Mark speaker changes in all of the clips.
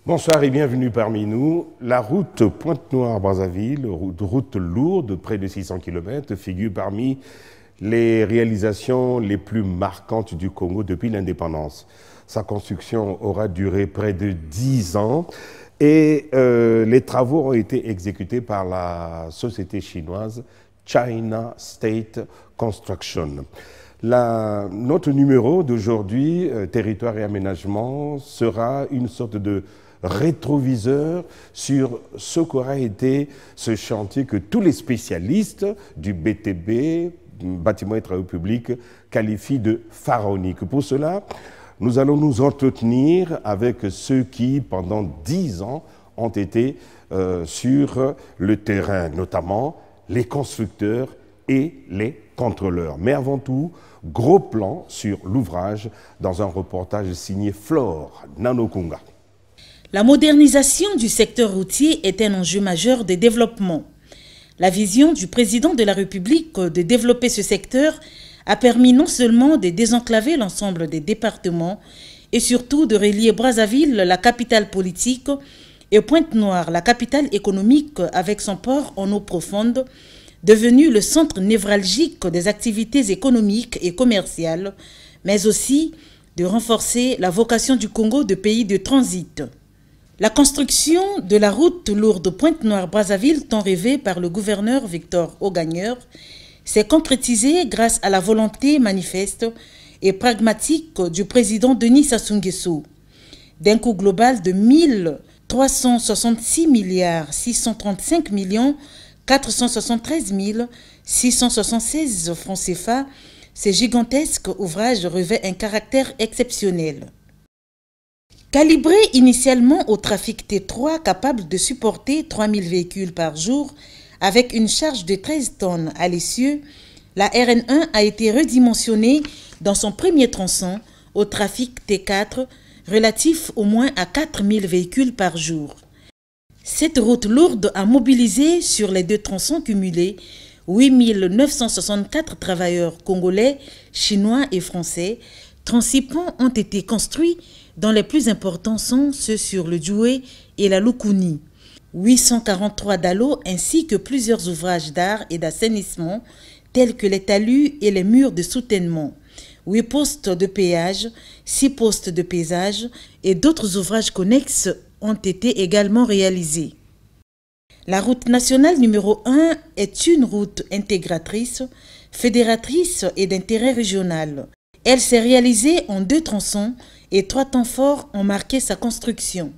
Speaker 1: Bonsoir et bienvenue parmi nous. La route Pointe-Noire-Brazzaville, route lourde de près de 600 km, figure parmi les réalisations les plus marquantes du Congo depuis l'indépendance. Sa construction aura duré près de 10 ans et les travaux ont été exécutés par la société chinoise China State Construction. Notre numéro d'aujourd'hui, Territoire et Aménagement, sera une sorte de rétroviseur sur ce qu'aura été ce chantier que tous les spécialistes du BTP, Bâtiments et Travaux Publics, qualifient de pharaonique. Pour cela, nous allons nous entretenir avec ceux qui, pendant 10 ans, ont été sur le terrain, notamment les constructeurs et les contrôleurs. Mais avant tout, gros plan sur l'ouvrage dans un reportage signé Flore Nanokunga.
Speaker 2: La modernisation du secteur routier est un enjeu majeur de développement. La vision du président de la République de développer ce secteur a permis non seulement de désenclaver l'ensemble des départements et surtout de relier Brazzaville, la capitale politique, et Pointe-Noire, la capitale économique avec son port en eau profonde, devenu le centre névralgique des activités économiques et commerciales, mais aussi de renforcer la vocation du Congo de pays de transit. La construction de la route lourde Pointe-Noire-Brazzaville, tant rêvée par le gouverneur Victor Ogagneur, s'est concrétisée grâce à la volonté manifeste et pragmatique du président Denis Sassou Nguesso. D'un coût global de 1,365,473,676 francs CFA, ce gigantesque ouvrage revêt un caractère exceptionnel. Calibré initialement au trafic T3 capable de supporter 3000 véhicules par jour avec une charge de 13 tonnes à l'essieu, la RN1 a été redimensionnée dans son premier tronçon au trafic T4 relatif au moins à 4000 véhicules par jour. Cette route lourde a mobilisé sur les deux tronçons cumulés 8964 travailleurs congolais, chinois et français. 36 ponts ont été construits, dont les plus importants sont ceux sur le Djoué et la Lukuni. 843 dallos ainsi que plusieurs ouvrages d'art et d'assainissement tels que les talus et les murs de soutènement. 8 postes de péage, 6 postes de paysage et d'autres ouvrages connexes ont été également réalisés. La route nationale numéro 1 est une route intégratrice, fédératrice et d'intérêt régional. Elle s'est réalisée en 2 tronçons et 3 temps forts ont marqué sa construction.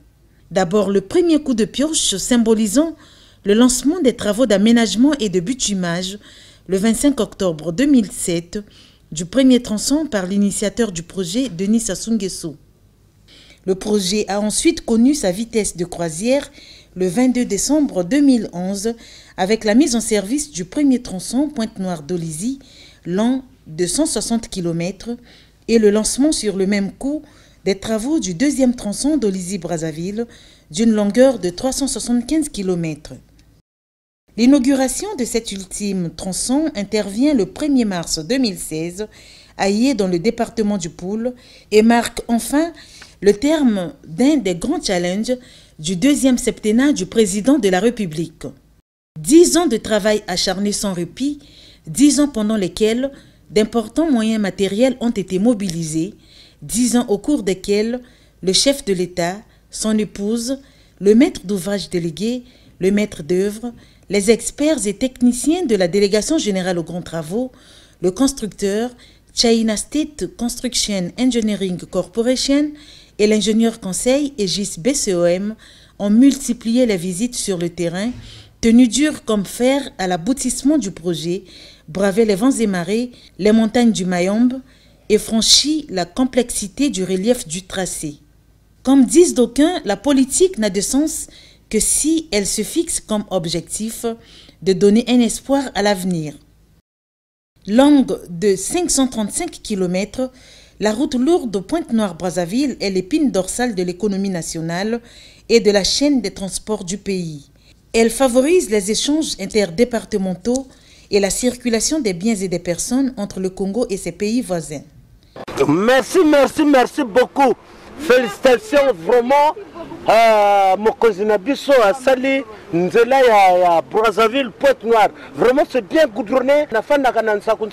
Speaker 2: D'abord, le premier coup de pioche symbolisant le lancement des travaux d'aménagement et de bitumage le 25 octobre 2007 du premier tronçon par l'initiateur du projet, Denis Sassou Nguesso. Le projet a ensuite connu sa vitesse de croisière le 22 décembre 2011 avec la mise en service du premier tronçon Pointe-Noire-Dolizy, long de 160 km, et le lancement sur le même coup des travaux du deuxième tronçon Dolizy-Brazzaville d'une longueur de 375 km. L'inauguration de cet ultime tronçon intervient le 1er mars 2016 à Yé dans le département du Poul et marque enfin le terme d'un des grands challenges du deuxième septennat du président de la République. 10 ans de travail acharné sans répit, 10 ans pendant lesquels d'importants moyens matériels ont été mobilisés, 10 ans au cours desquels le chef de l'État, son épouse, le maître d'ouvrage délégué, le maître d'œuvre, les experts et techniciens de la Délégation générale aux grands travaux, le constructeur, China State Construction Engineering Corporation et l'ingénieur conseil Aegis BCOM ont multiplié les visites sur le terrain, tenu dur comme fer à l'aboutissement du projet, bravé les vents et marées, les montagnes du Mayombe et franchi la complexité du relief du tracé. Comme disent d'aucuns, la politique n'a de sens que si elle se fixe comme objectif de donner un espoir à l'avenir. Longue de 535 km, la route lourde Pointe-Noire-Brazzaville est l'épine dorsale de l'économie nationale et de la chaîne des transports du pays. Elle favorise les échanges interdépartementaux et la circulation des biens et des personnes entre le Congo et ses pays voisins.
Speaker 3: Merci beaucoup. Félicitations vraiment mokonzi na biso asali nzela ya Brazzaville Pointe-Noire. Vraiment c'est bien goudronné. Nafandaka na nsaku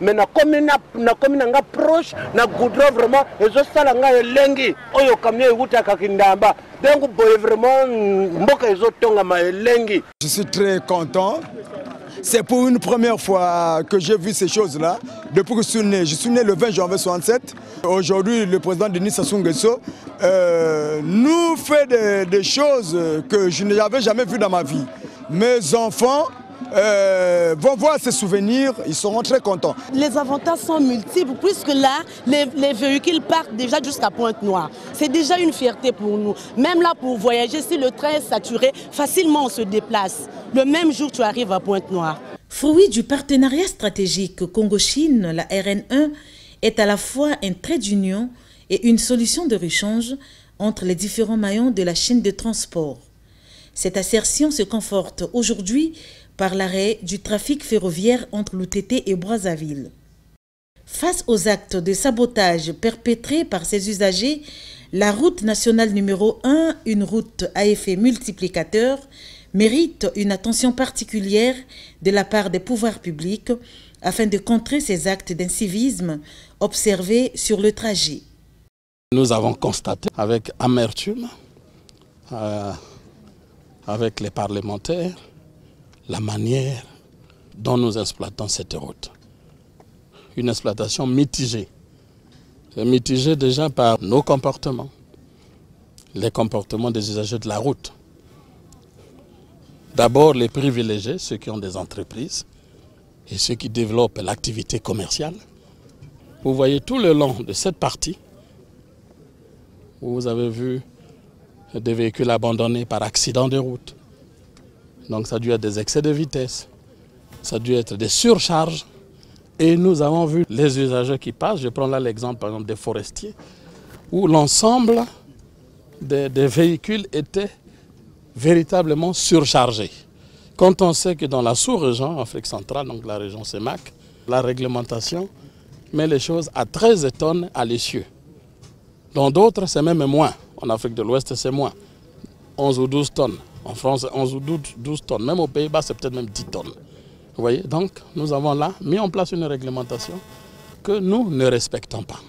Speaker 3: mais na komi na nga proche na goudron vraiment ezosala nga elengi oyo kamio ekutaka kindamba. Donc boye vraiment mboka ezotongama elengi.
Speaker 4: Je suis très content. C'est pour une première fois que j'ai vu ces choses-là. Depuis que je suis né le 20 janvier 67. Aujourd'hui, le président Denis Sassou Nguesso nous fait des choses que je n'avais jamais vues dans ma vie. Mes enfants vont voir ces souvenirs, ils seront très contents.
Speaker 5: Les avantages sont multiples puisque là, les véhicules partent déjà jusqu'à Pointe-Noire. C'est déjà une fierté pour nous. Même là, pour voyager, si le train est saturé, facilement on se déplace. Le même jour, tu arrives à Pointe-Noire.
Speaker 2: Fruit du partenariat stratégique Congo-Chine, la RN1 est à la fois un trait d'union et une solution de rechange entre les différents maillons de la chaîne de transport. Cette assertion se conforte aujourd'hui par l'arrêt du trafic ferroviaire entre l'UTT et Brazzaville. Face aux actes de sabotage perpétrés par ces usagers, la route nationale numéro 1, une route à effet multiplicateur, mérite une attention particulière de la part des pouvoirs publics afin de contrer ces actes d'incivisme observés sur le trajet.
Speaker 6: Nous avons constaté avec amertume, avec les parlementaires, la manière dont nous exploitons cette route. Une exploitation mitigée. Mitigée déjà par nos comportements, les comportements des usagers de la route. D'abord les privilégiés, ceux qui ont des entreprises et ceux qui développent l'activité commerciale. Vous voyez tout le long de cette partie où vous avez vu des véhicules abandonnés par accident de route. Donc ça a dû être des excès de vitesse, ça a dû être des surcharges. Et nous avons vu les usagers qui passent, je prends là l'exemple par exemple des forestiers, où l'ensemble des véhicules étaient véritablement surchargés. Quand on sait que dans la sous-région, Afrique centrale, donc la région CEMAC, la réglementation met les choses à 13 tonnes à l'essieu. Dans d'autres, c'est même moins. En Afrique de l'Ouest, c'est moins. 11 ou 12 tonnes. En France, 11 ou 12 tonnes. Même aux Pays-Bas, c'est peut-être même 10 tonnes. Vous voyez, donc nous avons là mis en place une réglementation que nous ne respectons pas.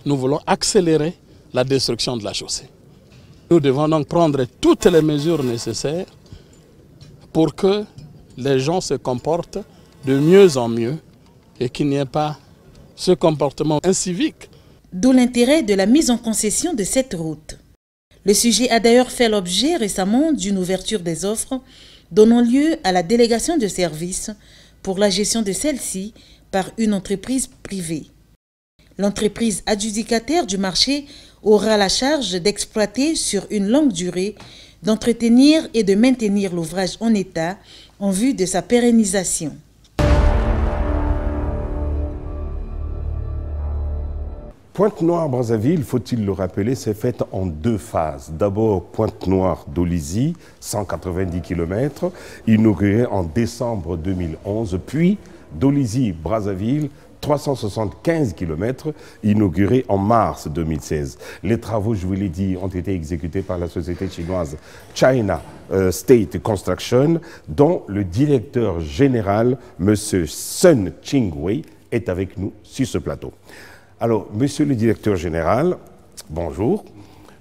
Speaker 6: Nous voulons accélérer la destruction de la chaussée. Nous devons donc prendre toutes les mesures nécessaires pour que les gens se comportent de mieux en mieux et qu'il n'y ait pas ce comportement incivique.
Speaker 2: D'où l'intérêt de la mise en concession de cette route. Le sujet a d'ailleurs fait l'objet récemment d'une ouverture des offres donnant lieu à la délégation de services pour la gestion de celle-ci par une entreprise privée. L'entreprise adjudicataire du marché aura la charge d'exploiter sur une longue durée, d'entretenir et de maintenir l'ouvrage en état en vue de sa pérennisation.
Speaker 1: Pointe-Noire-Brazzaville, faut-il le rappeler, s'est faite en deux phases. D'abord, Pointe-Noire-Dolisie, 190 km, inaugurée en décembre 2011, puis Dolisie-Brazzaville, 375 km, inaugurée en mars 2016. Les travaux, je vous l'ai dit, ont été exécutés par la société chinoise China State Construction, dont le directeur général, M. Sun Chingwei, est avec nous sur ce plateau. Alors, monsieur le directeur général, bonjour.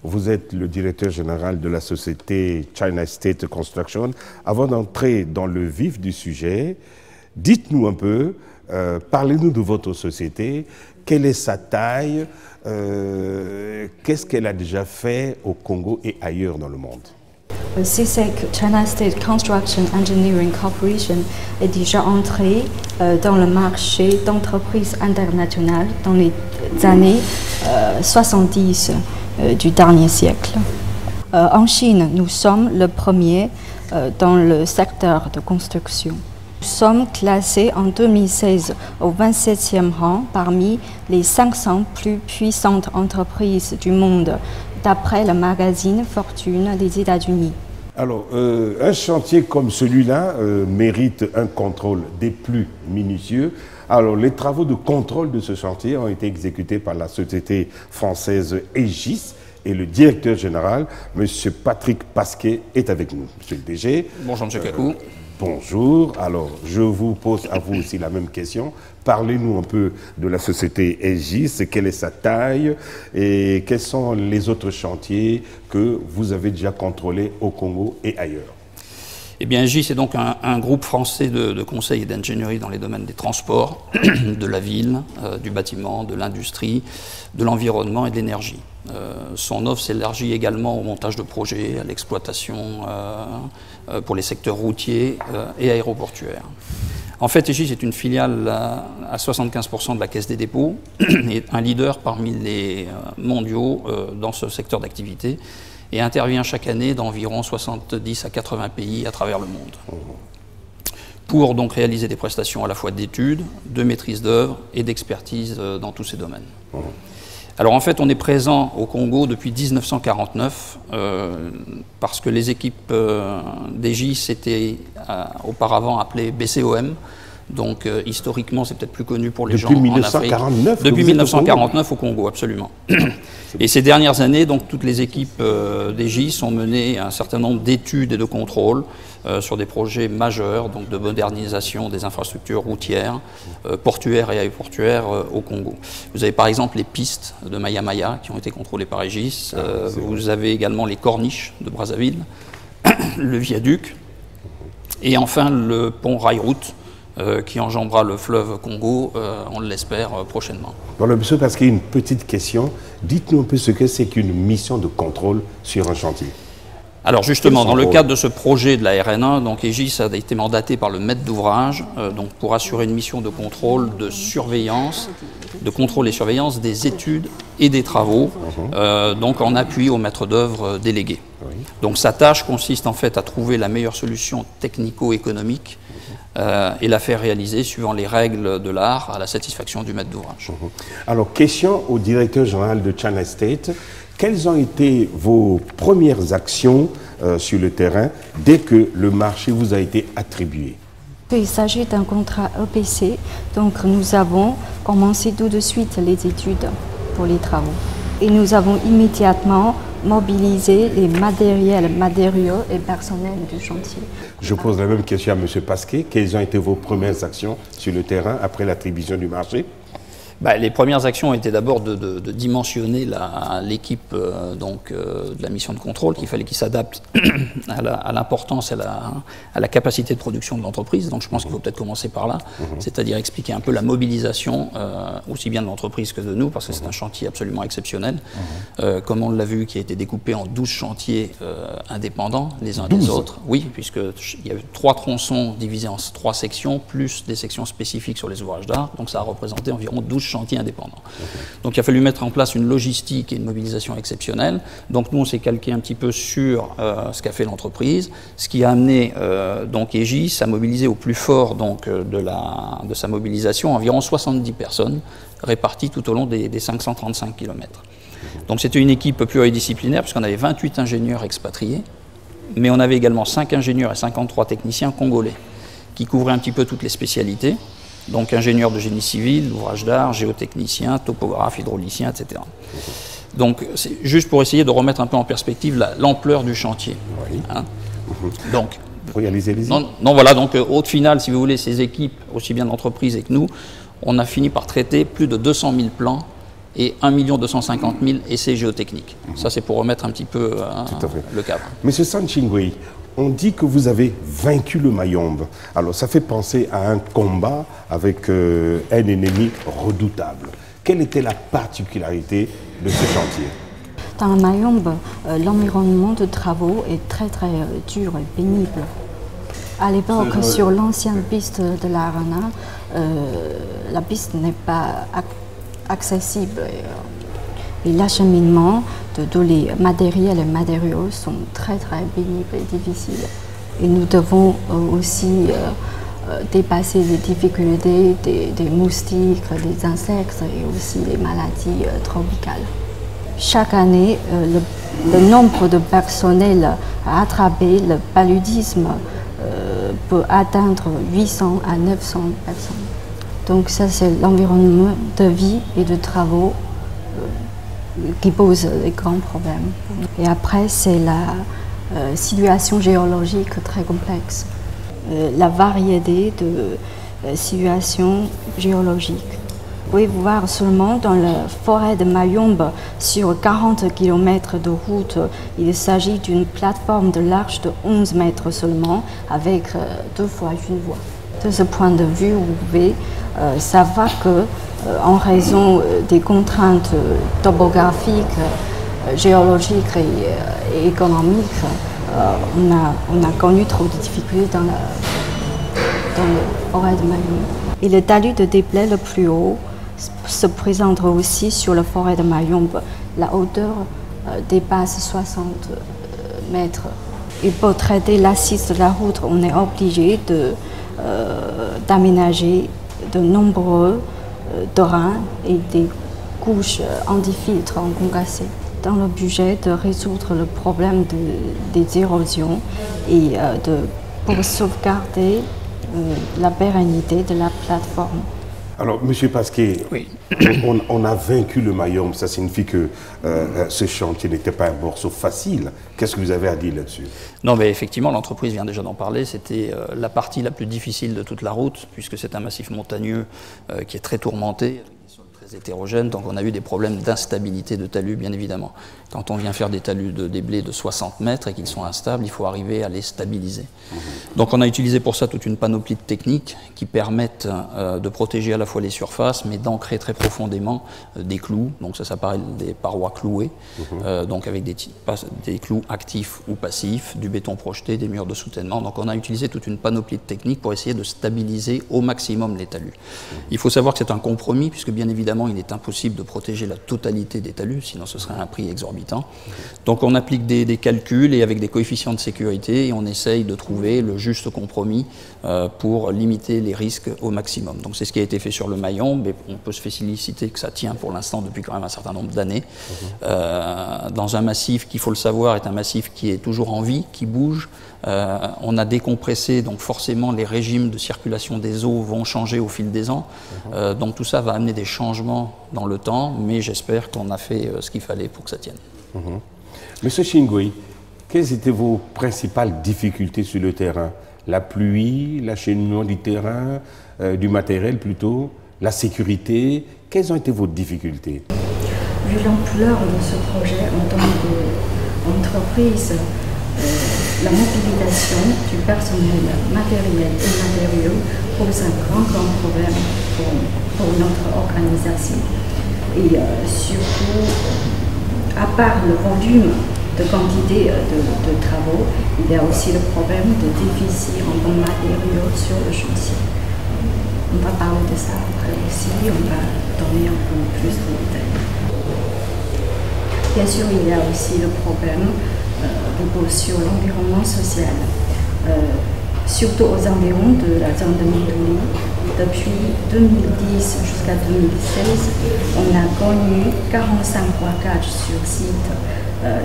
Speaker 1: Vous êtes le directeur général de la société China State Construction. Avant d'entrer dans le vif du sujet, dites-nous un peu, parlez-nous de votre société, quelle est sa taille, qu'est-ce qu'elle a déjà fait au Congo et ailleurs dans le monde?
Speaker 7: CSEC, China State Construction Engineering Corporation, est déjà entré dans le marché d'entreprises internationales dans les années 70 du dernier siècle. En Chine, nous sommes le premier dans le secteur de construction. Nous sommes classés en 2016 au 27e rang parmi les 500 plus puissantes entreprises du monde, d'après le magazine Fortune des États-Unis.
Speaker 1: Alors, un chantier comme celui-là mérite un contrôle des plus minutieux. Alors, les travaux de contrôle de ce chantier ont été exécutés par la société française Aegis et le directeur général, M. Patrick Pasquet, est avec nous. Monsieur le DG.
Speaker 8: Bonjour, M. Kakou.
Speaker 1: Bonjour. Alors, je vous pose à vous aussi la même question. Parlez-nous un peu de la société Aegis, quelle est sa taille et quels sont les autres chantiers que vous avez déjà contrôlés au Congo et ailleurs?
Speaker 8: Eh bien, Aegis est donc un groupe français de conseil et d'ingénierie dans les domaines des transports, de la ville, du bâtiment, de l'industrie, de l'environnement et de l'énergie. Son offre s'élargit également au montage de projets, à l'exploitation pour les secteurs routiers et aéroportuaires. En fait, Aegis est une filiale à 75% de la Caisse des dépôts et un leader parmi les mondiaux dans ce secteur d'activité, et intervient chaque année dans environ 70 à 80 pays à travers le monde. Pour donc réaliser des prestations à la fois d'études, de maîtrise d'œuvre et d'expertise dans tous ces domaines. Alors en fait, on est présent au Congo depuis 1949 parce que les équipes d'Aegis étaient auparavant appelées BCOM. Donc historiquement, c'est peut-être plus connu pour les gens en Afrique. Depuis 1949 au Congo, absolument. Et ces dernières années, donc toutes les équipes d'Aegis ont mené un certain nombre d'études et de contrôles sur des projets majeurs, donc de modernisation des infrastructures routières, portuaires et aéroportuaires au Congo. Vous avez par exemple les pistes de Maya Maya qui ont été contrôlées par Aegis. Vous avez également les corniches de Brazzaville, le viaduc, et enfin le pont rail-route qui enjambera le fleuve Congo, on l'espère, prochainement.
Speaker 1: Voilà, monsieur, parce qu'il y a une petite question. Dites-nous un peu ce que c'est qu'une mission de contrôle sur un chantier.
Speaker 8: Alors justement, dans le cadre de ce projet de la RN1, donc Aegis a été mandaté par le maître d'ouvrage donc pour assurer une mission de contrôle, de surveillance, de contrôle et surveillance des études et des travaux, donc en appui au maître d'œuvre délégué. Donc sa tâche consiste en fait à trouver la meilleure solution technico-économique et la faire réaliser suivant les règles de l'art à la satisfaction du maître d'ouvrage.
Speaker 1: Alors, question au directeur général de China State. Quelles ont été vos premières actions sur le terrain dès que le marché vous a été attribué?
Speaker 7: Il s'agit d'un contrat EPC, donc nous avons commencé tout de suite les études pour les travaux. Et nous avons immédiatement mobilisé les matériaux et personnels du chantier.
Speaker 1: Je pose la même question à M. Pasquet. Quelles ont été vos premières actions sur le terrain après l'attribution du marché?
Speaker 8: Les premières actions étaient d'abord de dimensionner l'équipe de la mission de contrôle, qu'il fallait qu'il s'adapte à l'importance et à la capacité de production de l'entreprise. Donc je pense qu'il faut peut-être commencer par là, c'est-à-dire expliquer un peu la mobilisation, aussi bien de l'entreprise que de nous, parce que c'est un chantier absolument exceptionnel, comme on l'a vu, qui a été découpé en 12 chantiers indépendants les uns des autres. Oui, puisqu'il y a eu 3 tronçons divisés en 3 sections, plus des sections spécifiques sur les ouvrages d'art, donc ça a représenté environ 12 chantiers indépendants. Donc il a fallu mettre en place une logistique et une mobilisation exceptionnelle. Donc nous on s'est calqué un petit peu sur ce qu'a fait l'entreprise, ce qui a amené donc Aegis à mobiliser au plus fort donc, de sa mobilisation environ 70 personnes réparties tout au long des 535 km. Donc c'était une équipe pluridisciplinaire puisqu'on avait 28 ingénieurs expatriés, mais on avait également 5 ingénieurs et 53 techniciens congolais qui couvraient un petit peu toutes les spécialités. Donc ingénieur de génie civil, ouvrage d'art, géotechnicien, topographe, hydraulicien, etc. Donc c'est juste pour essayer de remettre un peu en perspective l'ampleur du chantier. Hein. Donc, voilà, donc au final, si vous voulez, ces équipes, aussi bien de l'entreprise et que nous, on a fini par traiter plus de 200 000 plans et 1 250 000 essais géotechniques. Ça, c'est pour remettre un petit peu le cadre.
Speaker 1: Monsieur Sanchingwe, on dit que vous avez vaincu le Mayombe. Alors, ça fait penser à un combat avec un ennemi redoutable. Quelle était la particularité de ce chantier?
Speaker 7: Dans le Mayombe, l'environnement de travaux est très dur et pénible. À l'époque, sur l'ancienne piste de l'Arana, la piste n'est pas accessible. Et l'acheminement de tous les matériaux sont très pénibles et difficiles. Et nous devons aussi dépasser les difficultés des moustiques, des insectes et aussi des maladies tropicales. Chaque année, le nombre de personnels à attraper le paludisme peut atteindre 800 à 900 personnes. Donc ça, c'est l'environnement de vie et de travaux qui pose des grands problèmes. Et après, c'est la situation géologique très complexe, la variété de situations géologiques. Vous pouvez voir seulement dans la forêt de Mayombe, sur 40 km de route, il s'agit d'une plateforme de large de 11 mètres seulement, avec 2 fois une voie. De ce point de vue, vous pouvez savoir que, en raison des contraintes topographiques, géologiques et économiques, on a connu trop de difficultés dans le forêt de Mayombe. Et le talus de déblai le plus haut se présente aussi sur la forêt de Mayombe. La hauteur dépasse 60 mètres. Et pour traiter l'assise de la route, on est obligé d'aménager de nombreux drains et des couches anti-filtres en concassé, dans le budget de résoudre le problème des érosions et pour sauvegarder la pérennité de la plateforme.
Speaker 1: Alors, M. Pasquet,
Speaker 8: oui.
Speaker 1: on a vaincu le Mayombe, ça signifie que ce chantier n'était pas un morceau facile. Qu'est-ce que vous avez à dire là-dessus?
Speaker 8: Non, mais effectivement, l'entreprise vient déjà d'en parler. C'était la partie la plus difficile de toute la route, puisque c'est un massif montagneux qui est très tourmenté, avec des sols très hétérogènes, donc on a eu des problèmes d'instabilité de talus, bien évidemment. Quand on vient faire des talus de déblai de 60 mètres et qu'ils sont instables, il faut arriver à les stabiliser. Donc on a utilisé pour ça toute une panoplie de techniques qui permettent de protéger à la fois les surfaces, mais d'ancrer très profondément des clous. Donc ça s'appelle des parois clouées, donc avec des clous actifs ou passifs, du béton projeté, des murs de soutènement. Donc on a utilisé toute une panoplie de techniques pour essayer de stabiliser au maximum les talus. Il faut savoir que c'est un compromis, puisque bien évidemment il est impossible de protéger la totalité des talus, sinon ce serait un prix exorbitant. Donc on applique des calculs et avec des coefficients de sécurité et on essaye de trouver le juste compromis pour limiter les risques au maximum. Donc c'est ce qui a été fait sur le Mayombe, et on peut se féliciter que ça tient pour l'instant depuis quand même un certain nombre d'années. Dans un massif qui, il faut le savoir, est un massif qui est toujours en vie, qui bouge. On a décompressé, donc forcément les régimes de circulation des eaux vont changer au fil des ans. Donc tout ça va amener des changements dans le temps, mais j'espère qu'on a fait ce qu'il fallait pour que ça tienne.
Speaker 1: Monsieur Chingui, quelles étaient vos principales difficultés sur le terrain? La pluie, l'acheminement du terrain, du matériel plutôt, la sécurité. Quelles ont été vos difficultés?
Speaker 7: Vu l'ampleur de ce projet en tant qu'entreprise, la mobilisation du personnel matériel et matériaux pose un grand problème pour notre organisation. Et surtout, à part le volume de quantité de travaux, il y a aussi le problème de déficit en bons matériaux sur le chantier. On va parler de ça après aussi, on va donner un peu plus de détails. Bien sûr, il y a aussi le problème sur l'environnement social. Surtout aux environs de la zone de Mindouli. Depuis 2010 jusqu'à 2016, on a connu 45 braquages sur site.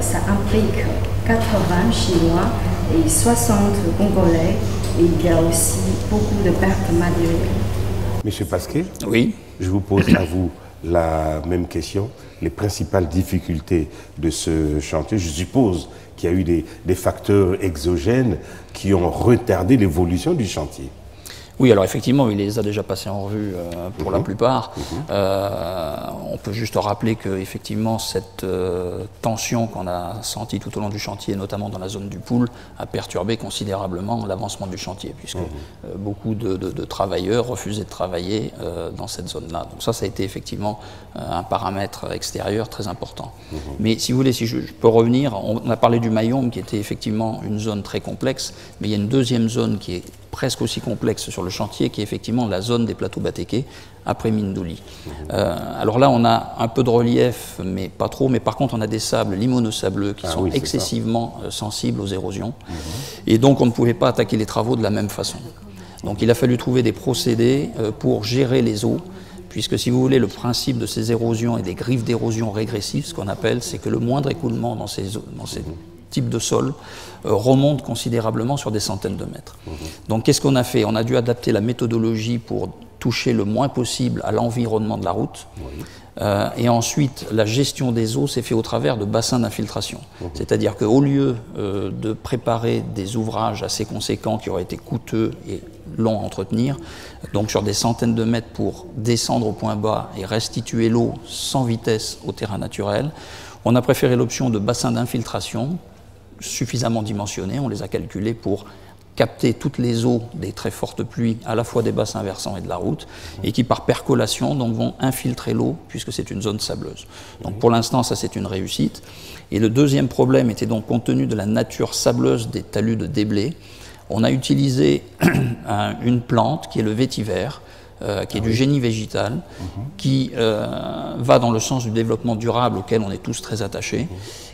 Speaker 7: Ça implique 80 Chinois et 60 Congolais. Et il y a aussi beaucoup de pertes matérielles.
Speaker 1: Monsieur Pasquet,
Speaker 8: oui.
Speaker 1: Je vous pose à vous la même question. Les principales difficultés de ce chantier, je suppose qu'il y a eu des facteurs exogènes qui ont retardé l'évolution du chantier.
Speaker 8: Oui, alors effectivement, il les a déjà passés en revue pour la plupart. On peut juste rappeler que effectivement cette tension qu'on a sentie tout au long du chantier, notamment dans la zone du Poul, a perturbé considérablement l'avancement du chantier, puisque beaucoup de travailleurs refusaient de travailler dans cette zone-là. Donc ça a été effectivement un paramètre extérieur très important. Mais si vous voulez, si je peux revenir, on a parlé du Mayombe qui était effectivement une zone très complexe, mais il y a une deuxième zone qui est presque aussi complexe sur le chantier, qui est effectivement la zone des plateaux Batéké, après Mindouli. Alors là, on a un peu de relief, mais pas trop, mais par contre, on a des sables limoneux-sableux qui sont excessivement sensibles aux érosions, et donc on ne pouvait pas attaquer les travaux de la même façon. Donc il a fallu trouver des procédés pour gérer les eaux, puisque si vous voulez, le principe de ces érosions et des griffes d'érosion régressives, ce qu'on appelle, c'est que le moindre écoulement dans ces type de sol remonte considérablement sur des centaines de mètres. Donc qu'est-ce qu'on a fait? On a dû adapter la méthodologie pour toucher le moins possible à l'environnement de la route. Oui. Et ensuite, la gestion des eaux s'est faite au travers de bassins d'infiltration. C'est-à-dire qu'au lieu de préparer des ouvrages assez conséquents qui auraient été coûteux et longs à entretenir, donc sur des centaines de mètres pour descendre au point bas et restituer l'eau sans vitesse au terrain naturel, on a préféré l'option de bassins d'infiltration suffisamment dimensionnés, on les a calculés pour capter toutes les eaux des très fortes pluies, à la fois des bassins versants et de la route, et qui par percolation donc, vont infiltrer l'eau, puisque c'est une zone sableuse. Donc pour l'instant, ça c'est une réussite. Et le deuxième problème était donc, compte tenu de la nature sableuse des talus de déblais, on a utilisé une plante qui est le vétiver, qui est du génie végétal, qui va dans le sens du développement durable auquel on est tous très attachés.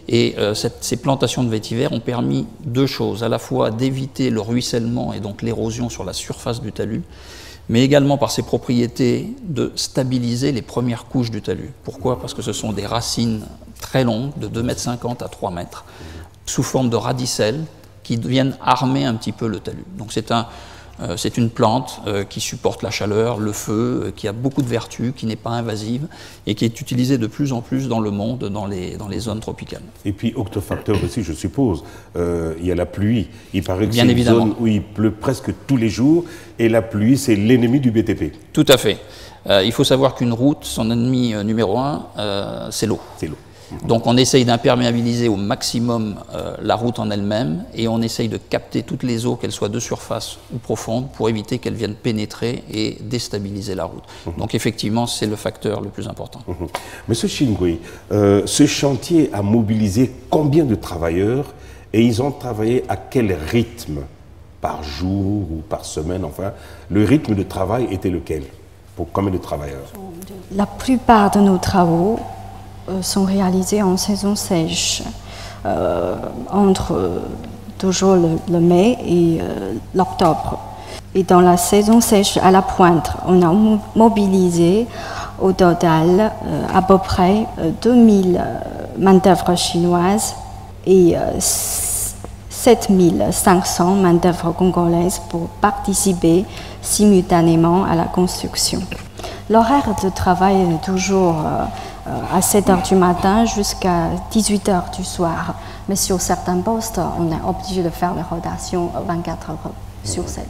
Speaker 8: Et ces plantations de vétiver ont permis deux choses, à la fois d'éviter le ruissellement et donc l'érosion sur la surface du talus, mais également par ses propriétés de stabiliser les premières couches du talus. Pourquoi? Parce que ce sont des racines très longues, de 2,50 m à 3 m, sous forme de radicelles, qui viennent armer un petit peu le talus. Donc c'est une plante qui supporte la chaleur, le feu, qui a beaucoup de vertus, qui n'est pas invasive et qui est utilisée de plus en plus dans le monde, dans les zones tropicales.
Speaker 1: Et puis, autre facteur aussi, je suppose, il y a la pluie. Il paraît que c'est une zone où il pleut presque tous les jours et la pluie, c'est l'ennemi du BTP.
Speaker 8: Tout à fait. Il faut savoir qu'une route, son ennemi numéro un, c'est l'eau.
Speaker 1: C'est l'eau.
Speaker 8: Donc on essaye d'imperméabiliser au maximum la route en elle-même et on essaye de capter toutes les eaux, qu'elles soient de surface ou profondes, pour éviter qu'elles viennent pénétrer et déstabiliser la route. Donc effectivement, c'est le facteur le plus important.
Speaker 1: Monsieur Chingui, ce chantier a mobilisé combien de travailleurs et ils ont travaillé à quel rythme? Par jour ou par semaine, enfin, le rythme de travail était lequel? Pour combien de travailleurs?
Speaker 7: La plupart de nos travaux sont réalisés en saison sèche, entre toujours le mai et l'octobre. Et dans la saison sèche à la pointe, on a mobilisé au total à peu près 2000 main-d'œuvre chinoises et 7500 main-d'œuvre congolaises pour participer simultanément à la construction. L'horaire de travail est toujours à 7 h du matin jusqu'à 18 h du soir. Mais sur certains postes, on est obligé de faire les rotations 24 heures sur 7.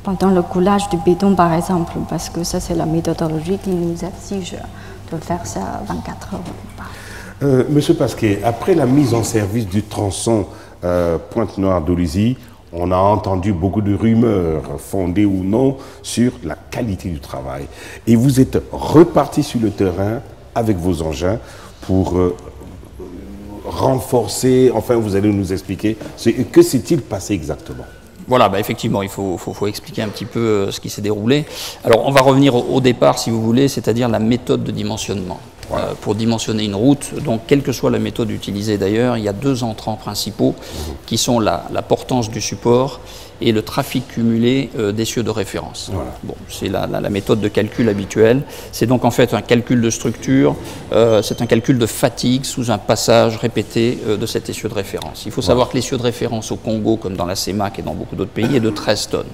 Speaker 7: Pendant le coulage du béton, par exemple, parce que ça, c'est la méthodologie qui nous exige de faire ça 24 heures.
Speaker 1: Monsieur Pasquet, après la mise en service du tronçon Pointe-Noire-Dolisie, on a entendu beaucoup de rumeurs, fondées ou non, sur la qualité du travail. Et vous êtes reparti sur le terrain avec vos engins pour renforcer, enfin vous allez nous expliquer, que s'est-il passé exactement?
Speaker 8: Voilà, effectivement, il faut expliquer un petit peu ce qui s'est déroulé. Alors on va revenir au départ, si vous voulez, c'est-à-dire la méthode de dimensionnement. Pour dimensionner une route, donc quelle que soit la méthode utilisée d'ailleurs, il y a deux entrants principaux qui sont la portance du support et le trafic cumulé d'essieux de référence. Voilà. Bon, c'est la méthode de calcul habituelle. C'est donc en fait un calcul de structure, c'est un calcul de fatigue sous un passage répété de cet essieu de référence. Il faut savoir que l'essieu de référence au Congo, comme dans la CEMAC et dans beaucoup d'autres pays, est de 13 tonnes.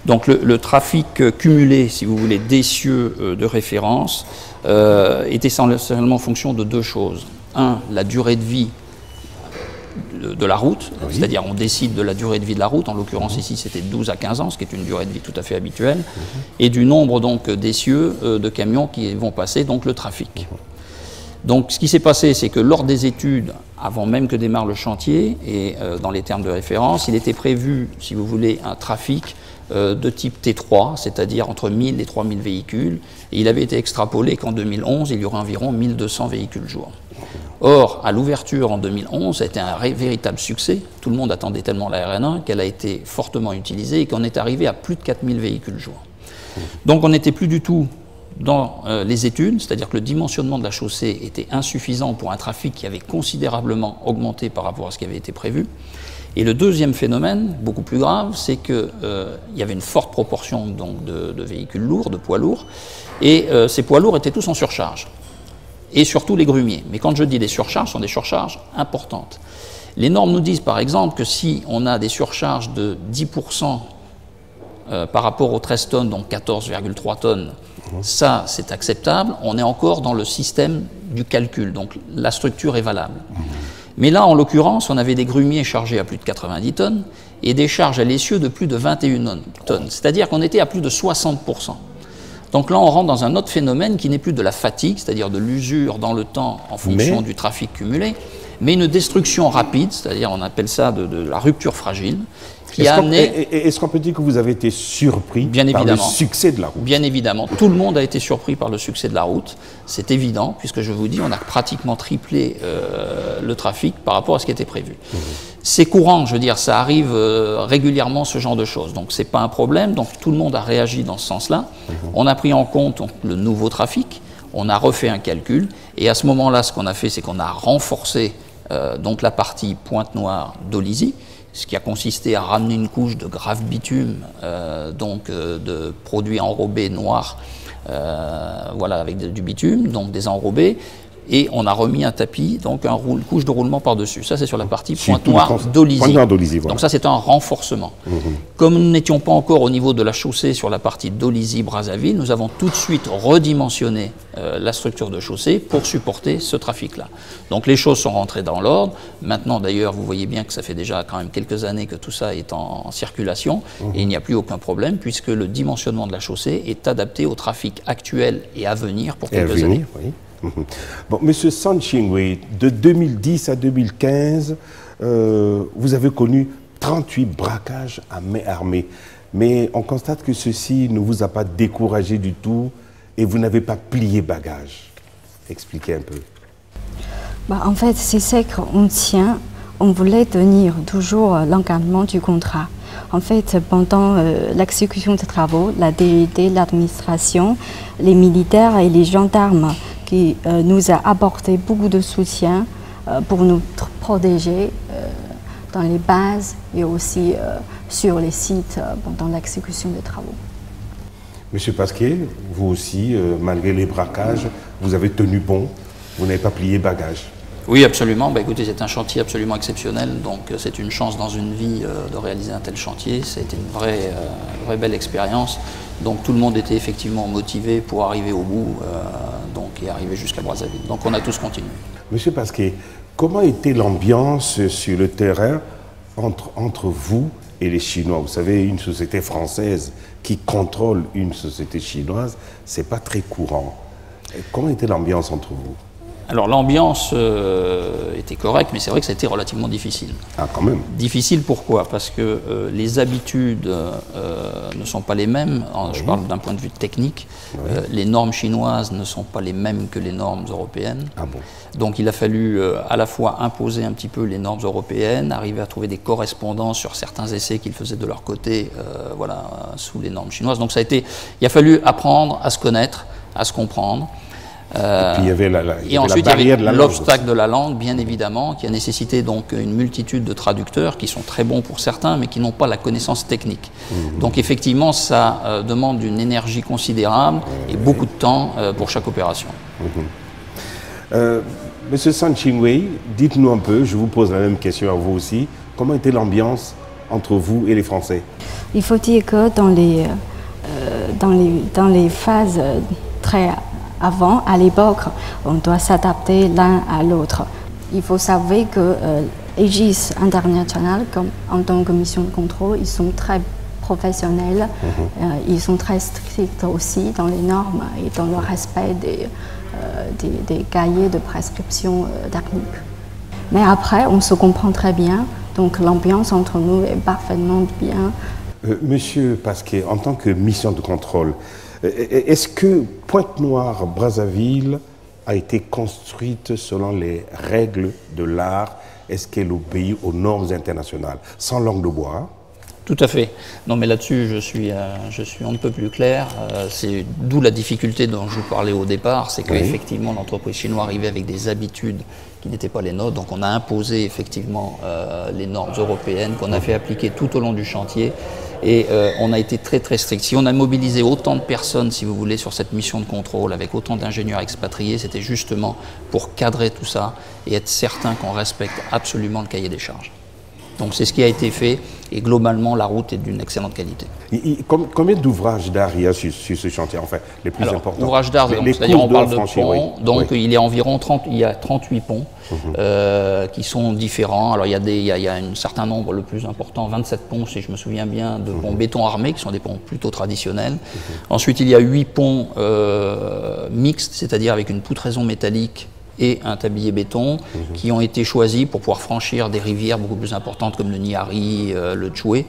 Speaker 8: Donc le trafic cumulé, si vous voulez, d'essieux de référence est essentiellement en fonction de deux choses. Un, la durée de vie de la route, c'est-à-dire on décide de la durée de vie de la route, en l'occurrence ici c'était 12 à 15 ans, ce qui est une durée de vie tout à fait habituelle, et du nombre donc d'essieux de camions qui vont passer, donc le trafic. Donc ce qui s'est passé, c'est que lors des études, avant même que démarre le chantier, et dans les termes de référence, il était prévu, si vous voulez, un trafic de type T3, c'est-à-dire entre 1000 et 3000 véhicules, et il avait été extrapolé qu'en 2011, il y aurait environ 1200 véhicules jour. Or, à l'ouverture en 2011, ça a été un véritable succès, tout le monde attendait tellement la RN1 qu'elle a été fortement utilisée et qu'on est arrivé à plus de 4000 véhicules jour. Donc on n'était plus du tout dans les études, c'est-à-dire que le dimensionnement de la chaussée était insuffisant pour un trafic qui avait considérablement augmenté par rapport à ce qui avait été prévu. Et le deuxième phénomène, beaucoup plus grave, c'est qu'il y avait une forte proportion donc, de véhicules lourds, de poids lourds, et ces poids lourds étaient tous en surcharge, et surtout les grumiers. Mais quand je dis des surcharges, ce sont des surcharges importantes. Les normes nous disent par exemple que si on a des surcharges de 10% par rapport aux 13 tonnes, donc 14,3 tonnes, ça c'est acceptable, on est encore dans le système du calcul, donc la structure est valable. Mais là, en l'occurrence, on avait des grumiers chargés à plus de 90 tonnes et des charges à l'essieu de plus de 21 tonnes, c'est-à-dire qu'on était à plus de 60%. Donc là, on rentre dans un autre phénomène qui n'est plus de la fatigue, c'est-à-dire de l'usure dans le temps en fonction du trafic cumulé, mais une destruction rapide, c'est-à-dire on appelle ça de la rupture fragile, qui a amené...
Speaker 1: Est-ce qu'on peut dire que vous avez été surpris par le succès de la route?
Speaker 8: Bien évidemment. Tout le monde a été surpris par le succès de la route. C'est évident, puisque je vous dis, on a pratiquement triplé le trafic par rapport à ce qui était prévu. C'est courant, je veux dire, ça arrive régulièrement, ce genre de choses. Donc, ce n'est pas un problème. Donc, tout le monde a réagi dans ce sens-là. On a pris en compte donc, le nouveau trafic. On a refait un calcul. Et à ce moment-là, ce qu'on a fait, c'est qu'on a renforcé donc la partie Pointe-Noire d'Olizy, ce qui a consisté à ramener une couche de grave bitume, de produits enrobés noirs, voilà, avec du bitume, donc des enrobés, et on a remis un tapis, donc une couche de roulement par-dessus. Ça, c'est sur la partie Pointe-Noire d'Olizy. Voilà. Donc ça, c'est un renforcement. Comme nous n'étions pas encore au niveau de la chaussée sur la partie d'Olizy-Brazzaville, nous avons tout de suite redimensionné la structure de chaussée pour supporter ce trafic-là. Donc les choses sont rentrées dans l'ordre. Maintenant, d'ailleurs, vous voyez bien que ça fait déjà quand même quelques années que tout ça est en circulation et il n'y a plus aucun problème puisque le dimensionnement de la chaussée est adapté au trafic actuel et à venir pour quelques années.
Speaker 1: Oui. Bon, Monsieur San Ching-wei, de 2010 à 2015, vous avez connu 38 braquages à main armée. Mais on constate que ceci ne vous a pas découragé du tout et vous n'avez pas plié bagage. Expliquez un peu.
Speaker 7: En fait, c'est ça qu'on tient. On voulait tenir toujours l'encadrement du contrat. En fait, pendant l'exécution des travaux, la DED, l'administration, les militaires et les gendarmes qui nous a apporté beaucoup de soutien pour nous protéger dans les bases et aussi sur les sites pendant l'exécution des travaux.
Speaker 1: Monsieur Pasquier, vous aussi, malgré les braquages, vous avez tenu bon, vous n'avez pas plié bagage.
Speaker 8: Oui, absolument. Écoutez, c'est un chantier absolument exceptionnel, donc c'est une chance dans une vie de réaliser un tel chantier. C'était une vraie belle expérience. Donc tout le monde était effectivement motivé pour arriver au bout et arriver jusqu'à Brazzaville. Donc on a tous continué.
Speaker 1: Monsieur Pasquier, comment était l'ambiance sur le terrain entre vous et les Chinois? Vous savez, une société française qui contrôle une société chinoise, c'est pas très courant. Comment était l'ambiance entre vous?
Speaker 8: Alors l'ambiance était correcte, mais c'est vrai que ça a été relativement difficile.
Speaker 1: Ah, quand même.
Speaker 8: Difficile pourquoi? Parce que les habitudes ne sont pas les mêmes, je parle d'un point de vue technique. Les normes chinoises ne sont pas les mêmes que les normes européennes.
Speaker 1: Ah bon.
Speaker 8: Donc il a fallu à la fois imposer un petit peu les normes européennes, arriver à trouver des correspondances sur certains essais qu'ils faisaient de leur côté sous les normes chinoises. Donc il a fallu apprendre à se connaître, à se comprendre.
Speaker 1: Et puis il y avait
Speaker 8: ensuite, il y avait l'obstacle de la langue, bien évidemment, qui a nécessité donc une multitude de traducteurs qui sont très bons pour certains, mais qui n'ont pas la connaissance technique. Donc effectivement, ça demande une énergie considérable et beaucoup de temps pour chaque opération.
Speaker 1: Monsieur San Ching-wei, dites-nous un peu, je vous pose la même question à vous aussi, comment était l'ambiance entre vous et les Français?
Speaker 7: Il faut dire que dans les phases très avant, à l'époque, on doit s'adapter l'un à l'autre. Il faut savoir que Aegis International, en tant que mission de contrôle, ils sont très professionnels, ils sont très stricts aussi dans les normes et dans le respect des cahiers de prescription techniques. Mais après, on se comprend très bien, donc l'ambiance entre nous est parfaitement bien.
Speaker 1: Monsieur Pasquier, en tant que mission de contrôle, est-ce que Pointe-Noire-Brazzaville a été construite selon les règles de l'art? Est-ce qu'elle obéit aux normes internationales? Sans langue de bois?
Speaker 8: Tout à fait. Non, mais là-dessus, je suis on ne peut plus clair. C'est d'où la difficulté dont je vous parlais au départ, c'est qu'effectivement, l'entreprise chinoise arrivait avec des habitudes qui n'étaient pas les nôtres. Donc, on a imposé effectivement les normes européennes qu'on a fait appliquer tout au long du chantier. Et on a été très très strict. Si on a mobilisé autant de personnes, si vous voulez, sur cette mission de contrôle, avec autant d'ingénieurs expatriés, c'était justement pour cadrer tout ça et être certain qu'on respecte absolument le cahier des charges. Donc c'est ce qui a été fait et globalement la route est d'une excellente qualité.
Speaker 1: Combien d'ouvrages d'art il y a sur ce chantier, enfin les plus importants?
Speaker 8: Ouvrages d'art, c'est-à-dire on parle de ponts,
Speaker 1: oui.
Speaker 8: donc il y a environ 38 ponts qui sont différents. Alors il y a un certain nombre, le plus important, 27 ponts si je me souviens bien, de ponts béton armé qui sont des ponts plutôt traditionnels. Ensuite il y a 8 ponts mixtes, c'est-à-dire avec une poutraison métallique et un tablier béton qui ont été choisis pour pouvoir franchir des rivières beaucoup plus importantes comme le Niari, le Tchoué.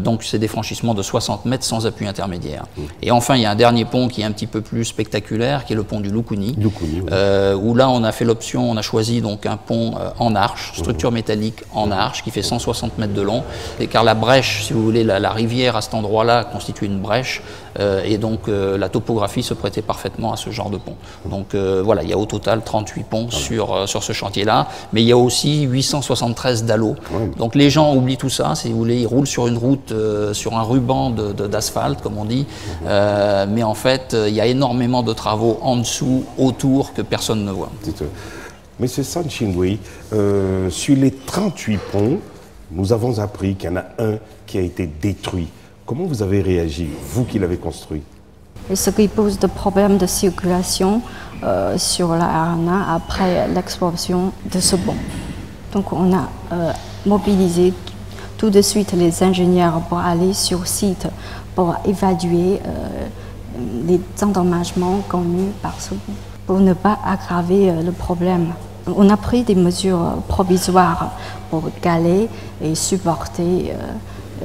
Speaker 8: Donc c'est des franchissements de 60 mètres sans appui intermédiaire. Et enfin il y a un dernier pont qui est un petit peu plus spectaculaire qui est le pont du Lukuni, où là on a fait l'option, on a choisi donc un pont en arche, structure métallique en arche qui fait 160 mètres de long, et car la brèche, si vous voulez, la rivière à cet endroit-là constitue une brèche et donc la topographie se prêtait parfaitement à ce genre de pont. Donc voilà, il y a au total 38 ponts sur ce chantier-là, mais il y a aussi 873 dallos. Donc les gens oublient tout ça, si vous voulez, ils roulent sur une route, sur un ruban d'asphalte, comme on dit, mais en fait, il y a énormément de travaux en dessous, autour, que personne ne voit.
Speaker 1: Monsieur Sanchingwe, sur les 38 ponts, nous avons appris qu'il y en a un qui a été détruit. Comment vous avez réagi, vous qui l'avez construit?
Speaker 7: Ce qui pose des problèmes de circulation sur la Arana après l'explosion de ce pont. Donc on a mobilisé tout de suite les ingénieurs pour aller sur site pour évaluer les endommagements connus par ce pont, pour ne pas aggraver le problème. On a pris des mesures provisoires pour caler et supporter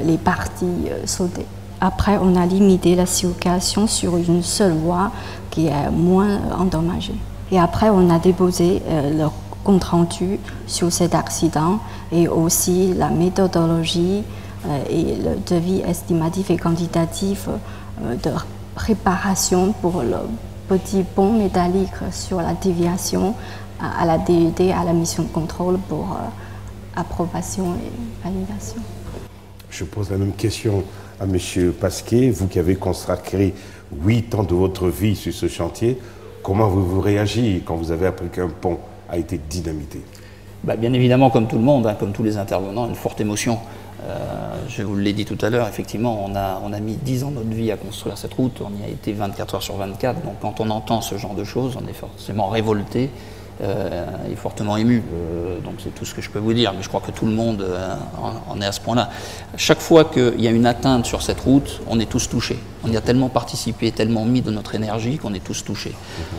Speaker 7: les parties sautées. Après, on a limité la circulation sur une seule voie qui est moins endommagée. Et après, on a déposé le compte rendu sur cet accident et aussi la méthodologie et le devis estimatif et quantitatif de réparation pour le petit pont métallique sur la déviation à la DED, à la mission de contrôle pour approbation et validation.
Speaker 1: Je pose la même question à M. Pasquet, vous qui avez consacré 8 ans de votre vie sur ce chantier, comment vous réagissez quand vous avez appris qu'un pont a été dynamité?
Speaker 8: Bien évidemment, comme tout le monde, comme tous les intervenants, une forte émotion. Je vous l'ai dit tout à l'heure, effectivement, on a mis 10 ans de notre vie à construire cette route, on y a été 24 heures sur 24, donc quand on entend ce genre de choses, on est forcément révolté et fortement ému. Donc c'est tout ce que je peux vous dire, mais je crois que tout le monde en est à ce point-là. Chaque fois qu'il y a une atteinte sur cette route, on est tous touchés. On y a tellement participé, tellement mis de notre énergie qu'on est tous touchés.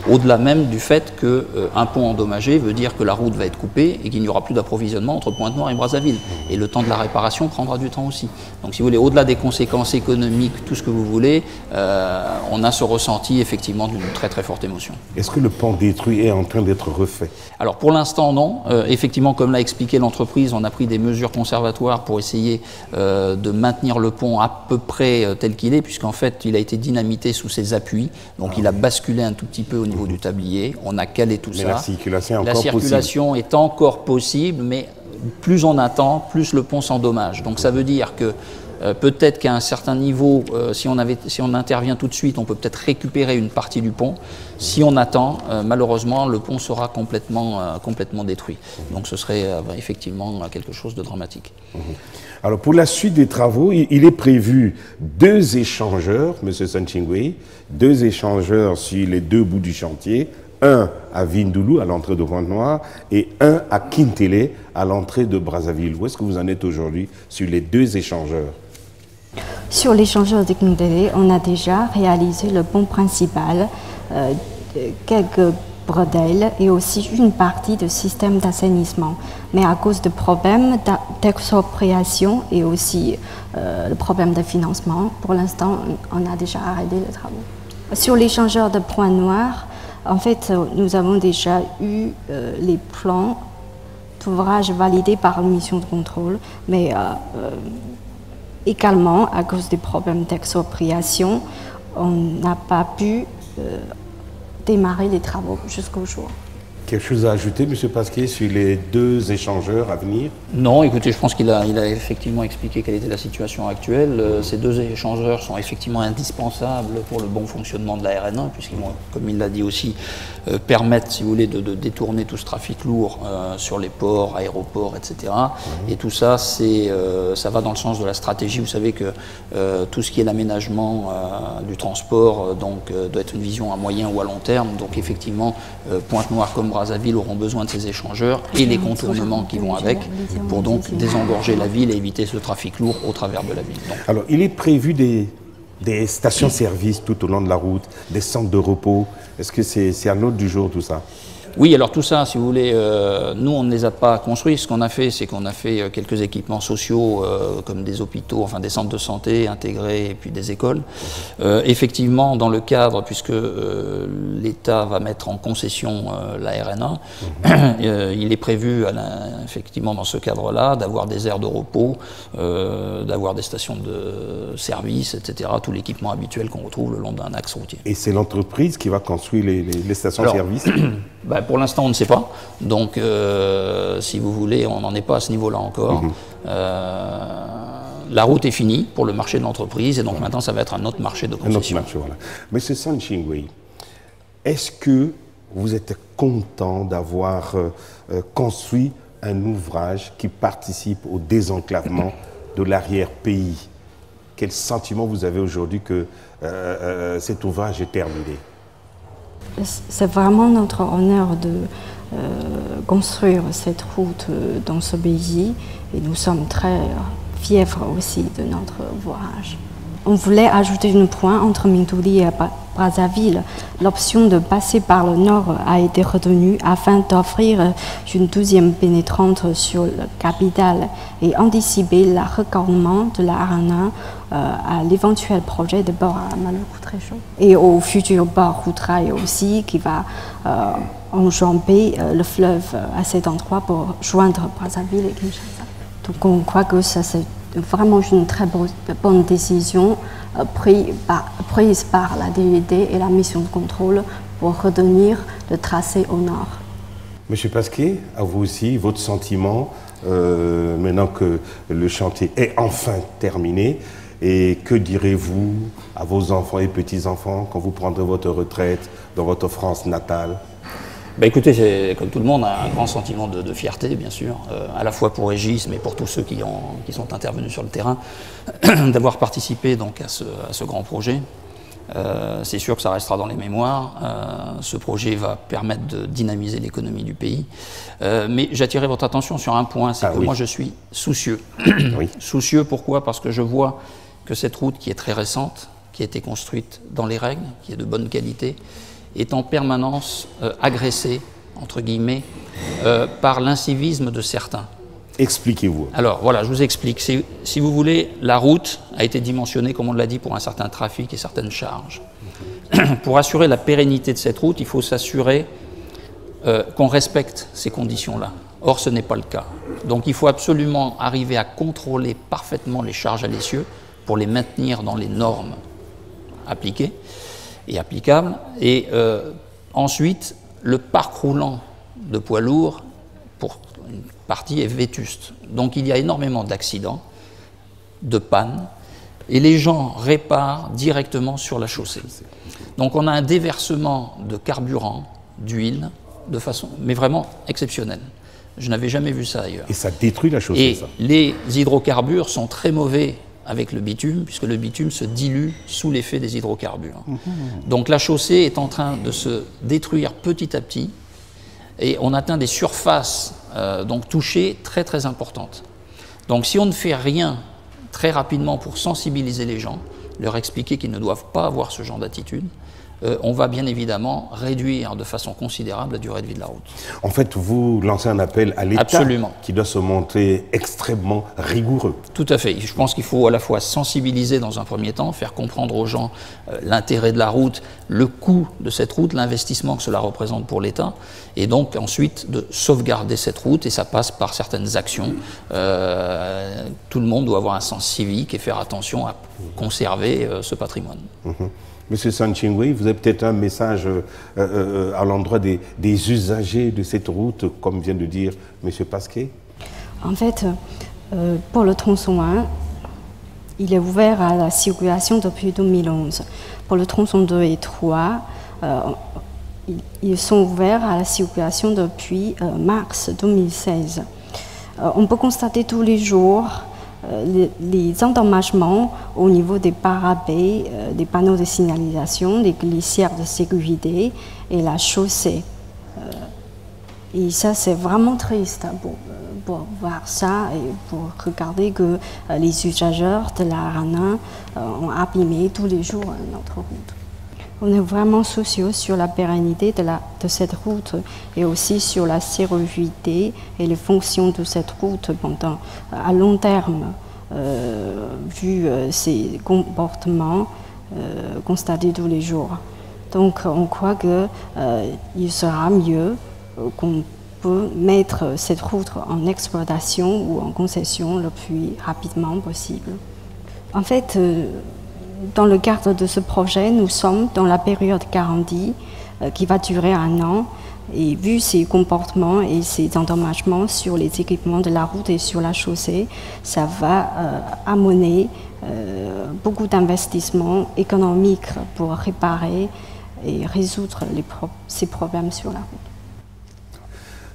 Speaker 8: Au-delà même du fait qu'un pont endommagé veut dire que la route va être coupée et qu'il n'y aura plus d'approvisionnement entre Pointe-Noire et Brazzaville. Et le temps de la réparation prendra du temps aussi. Donc si vous voulez, au-delà des conséquences économiques, tout ce que vous voulez, on a ce ressenti effectivement d'une très très forte émotion.
Speaker 1: Est-ce que le pont détruit est en train d'être refait?
Speaker 8: Alors pour l'instant non. Effectivement, comme l'a expliqué l'entreprise, on a pris des mesures conservatoires pour essayer de maintenir le pont à peu près tel qu'il est, puisqu'en fait il a été dynamité sous ses appuis, donc il a basculé un tout petit peu au niveau du tablier, on a calé tout ça.
Speaker 1: La circulation
Speaker 8: est encore possible, mais plus on attend, plus le pont s'endommage. Donc ça veut dire que peut-être qu'à un certain niveau, si on intervient tout de suite, on peut peut-être récupérer une partie du pont. Si on attend, malheureusement, le pont sera complètement détruit. Donc ce serait effectivement quelque chose de dramatique.
Speaker 1: Alors pour la suite des travaux, il est prévu 2 échangeurs, M. Sanchingwe, 2 échangeurs sur les 2 bouts du chantier, un à Vindoulou, à l'entrée de Pointe-Noire, et un à Kintélé, à l'entrée de Brazzaville. Où est-ce que vous en êtes aujourd'hui sur les 2 échangeurs?
Speaker 7: Sur l'échangeur de Kintélé, on a déjà réalisé le pont principal, quelques bretelles et aussi une partie du système d'assainissement. Mais à cause de problèmes d'expropriation et aussi le problème de financement, pour l'instant, on a déjà arrêté les travaux. Sur l'échangeur de Pointe-Noire, en fait, nous avons déjà eu les plans d'ouvrage validés par la mission de contrôle, mais également, à cause des problèmes d'expropriation, on n'a pas pu démarrer les travaux jusqu'au jour.
Speaker 1: Quelque chose à ajouter, M. Pasquier, sur les deux échangeurs à venir?
Speaker 8: Non, écoutez, je pense qu'il a effectivement expliqué quelle était la situation actuelle. Ces deux échangeurs sont effectivement indispensables pour le bon fonctionnement de la RN1, puisqu'ils vont, comme il l'a dit aussi, permettre, si vous voulez, de détourner tout ce trafic lourd sur les ports, aéroports, etc. Et tout ça, ça va dans le sens de la stratégie. Vous savez que tout ce qui est l'aménagement du transport doit être une vision à moyen ou à long terme. Donc effectivement, Pointe-Noire comme Brazzaville auront besoin de ces échangeurs et les contournements qui vont avec pour donc désengorger la ville et éviter ce trafic lourd au travers de la ville. Donc,
Speaker 1: alors, il est prévu des stations-service tout au long de la route, des centres de repos. Est-ce que c'est à l'ordre du jour tout ça?
Speaker 8: Oui, alors tout ça, si vous voulez, nous on ne les a pas construits. Ce qu'on a fait, c'est qu'on a fait quelques équipements sociaux comme des hôpitaux, enfin des centres de santé intégrés et puis des écoles. Effectivement, dans le cadre, puisque l'État va mettre en concession la RN1, il est prévu effectivement dans ce cadre-là d'avoir des aires de repos, d'avoir des stations de service, etc. Tout l'équipement habituel qu'on retrouve le long d'un axe routier.
Speaker 1: Et c'est l'entreprise qui va construire les stations-service?
Speaker 8: Pour l'instant, on ne sait pas. Donc, si vous voulez, on n'en est pas à ce niveau-là encore. La route est finie pour le marché de l'entreprise et donc maintenant, ça va être un autre marché de concession.
Speaker 1: Un autre marché, voilà. Monsieur Sanchingwe, est-ce que vous êtes content d'avoir construit un ouvrage qui participe au désenclavement de l'arrière-pays? Quel sentiment vous avez aujourd'hui que cet ouvrage est terminé?
Speaker 7: C'est vraiment notre honneur de construire cette route dans ce pays et nous sommes très fiers aussi de notre ouvrage. On voulait ajouter un point entre Mindouli et Brazzaville. L'option de passer par le nord a été retenue afin d'offrir une deuxième pénétrante sur la capitale et anticiper le raccordement de la RN1 à l'éventuel projet de port à Maluku-Tréchot et au futur port Routrail aussi qui va enjamber le fleuve à cet endroit pour joindre Brazzaville et Kinshasa. Donc on croit que ça c'est vraiment une très bonne décision prise par la DGD et la mission de contrôle pour retenir le tracé au nord.
Speaker 1: Monsieur Pasquier, à vous aussi, votre sentiment maintenant que le chantier est enfin terminé, et que direz-vous à vos enfants et petits-enfants quand vous prendrez votre retraite dans votre France natale?
Speaker 8: Écoutez, j'ai, comme tout le monde, un grand sentiment de fierté, bien sûr, à la fois pour Régis, mais pour tous ceux qui sont intervenus sur le terrain, d'avoir participé donc à ce grand projet. C'est sûr que ça restera dans les mémoires. Ce projet va permettre de dynamiser l'économie du pays. Mais j'attirerai votre attention sur un point, c'est que moi je suis soucieux. Soucieux, pourquoi? Parce que je vois que cette route qui est très récente, qui a été construite dans les règles, qui est de bonne qualité, est en permanence agressée, entre guillemets, par l'incivisme de certains.
Speaker 1: Expliquez-vous.
Speaker 8: Alors voilà, je vous explique. Si vous voulez, la route a été dimensionnée, comme on l'a dit, pour un certain trafic et certaines charges. Pour assurer la pérennité de cette route, il faut s'assurer qu'on respecte ces conditions-là. Or, ce n'est pas le cas. Donc il faut absolument arriver à contrôler parfaitement les charges à l'essieu pour les maintenir dans les normes appliquées et applicables. Et ensuite, le parc roulant de poids lourds, pour une partie, est vétuste. Donc il y a énormément d'accidents, de pannes, et les gens réparent directement sur la chaussée. Donc on a un déversement de carburant, d'huile, de façon, mais vraiment exceptionnelle. Je n'avais jamais vu ça ailleurs.
Speaker 1: Et ça détruit la chaussée,
Speaker 8: et
Speaker 1: ça.
Speaker 8: Les hydrocarbures sont très mauvais avec le bitume, puisque le bitume se dilue sous l'effet des hydrocarbures. Donc la chaussée est en train de se détruire petit à petit, et on atteint des surfaces donc touchées très très importantes. Donc si on ne fait rien très rapidement pour sensibiliser les gens, leur expliquer qu'ils ne doivent pas avoir ce genre d'attitude, on va bien évidemment réduire de façon considérable la durée de vie de la route.
Speaker 1: En fait, vous lancez un appel à l'État qui doit se montrer extrêmement rigoureux.
Speaker 8: Tout à fait. Je pense qu'il faut à la fois sensibiliser dans un premier temps, faire comprendre aux gens l'intérêt de la route, le coût de cette route, l'investissement que cela représente pour l'État, et donc ensuite de sauvegarder cette route, et ça passe par certaines actions. Tout le monde doit avoir un sens civique et faire attention à conserver ce patrimoine.
Speaker 1: Monsieur Sanchingwe, vous avez peut-être un message à l'endroit des usagers de cette route, comme vient de dire Monsieur Pasquet?
Speaker 7: En fait, pour le tronçon 1, il est ouvert à la circulation depuis 2011. Pour le tronçon 2 et 3, ils sont ouverts à la circulation depuis mars 2016. On peut constater tous les jours les endommagements au niveau des parapets, des panneaux de signalisation, des glissières de sécurité et la chaussée. Et ça, c'est vraiment triste pour voir ça et pour regarder que les usagers de la Rana ont abîmé tous les jours notre route. On est vraiment soucieux sur la pérennité de cette route et aussi sur la sécurité et les fonctions de cette route à long terme, vu ces comportements constatés tous les jours. Donc on croit qu'il sera mieux qu'on peut mettre cette route en exploitation ou en concession le plus rapidement possible. En fait, dans le cadre de ce projet, nous sommes dans la période garantie qui va durer 1 an. Et vu ces comportements et ces endommagements sur les équipements de la route et sur la chaussée, ça va amener beaucoup d'investissements économiques pour réparer et résoudre ces problèmes sur la route.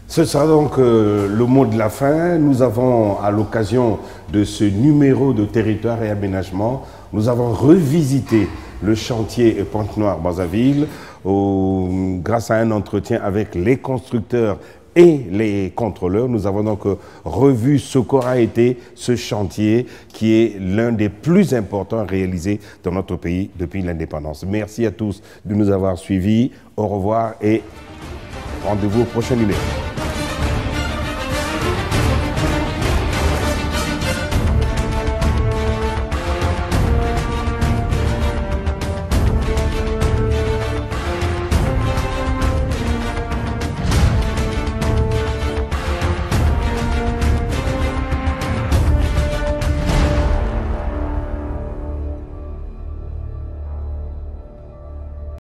Speaker 1: Ce sera donc le mot de la fin. Nous avons, à l'occasion de ce numéro de territoire et aménagement, nous avons revisité le chantier Pointe-Noire-Brazzaville grâce à un entretien avec les constructeurs et les contrôleurs. Nous avons donc revu ce qu'aura été ce chantier qui est l'un des plus importants réalisés dans notre pays depuis l'indépendance. Merci à tous de nous avoir suivis. Au revoir et rendez-vous au prochain numéro.